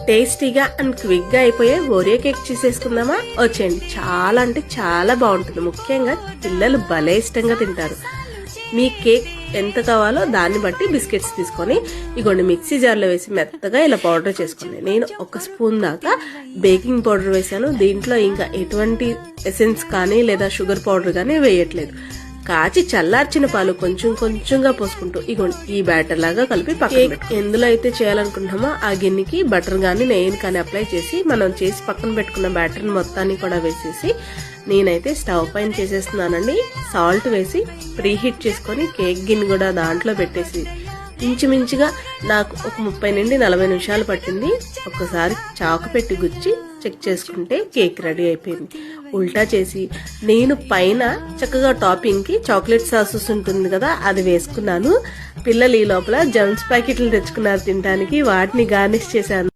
టేస్టీగా and quick గా అయిపోయే ఓరియో కేక్ చేసేసుకుందామా? వచ్చేయండి. చాలా అంటే చాలా బాగుంటుంది. ముఖ్యంగా పిల్లలు భలే ఇష్టంగా తింటారు. మీ కేక్ ఎంత కావాలో దాన్ని బట్టి బిస్కెట్స్ తీసుకొని ఇగోండి మిక్సీ జార్లో వేసి మెత్తగా ఇలా పౌడర్ చేసుకోండి. నేను 1 స్పూన్ దాకా బేకింగ్ పౌడర్ వేసాను. దీంట్లో ఇంకా ఎటువంటి ఎసెన్స్ కానీ లేదా షుగర్ పౌడర్ కానీ వేయట్లేదు. కాచి చల్లార్చిన పాలు కొంచెం కొంచెంగా పోసుకుంటూ ఇగోండి ఈ బ్యాటర్ లాగా కలిపి పక్కన ఎందులో అయితే చేయాలనుకుంటున్నామో ఆ గిన్నెకి బటర్ గానీ నెయ్యిని కానీ అప్లై చేసి మనం చేసి పక్కన పెట్టుకున్న బ్యాటర్ మొత్తాన్ని కూడా వేసేసి నేనైతే స్టవ్ పైన చేసేస్తున్నానండి. సాల్ట్ వేసి ప్రీహీట్ చేసుకొని కేక్ గిన్నె కూడా దాంట్లో పెట్టేసి ఇంచుమించుగా నాకు ఒక 30 నుండి 40 నిమిషాలు పట్టింది. ఒక్కసారి చాకు పెట్టి గుచ్చి చెక్ చేసుకుంటే కేక్ రెడీ అయిపోయింది. ఉల్టా చేసి నేను పైన చక్కగా టాపింగ్ కి చాక్లెట్ సాసెస్ ఉంటుంది కదా అది వేసుకున్నాను. పిల్లలు ఈ లోపల జమ్స్ ప్యాకెట్లు తెచ్చుకున్నారు తినడానికి, వాటిని గార్నిష్ చేశాను.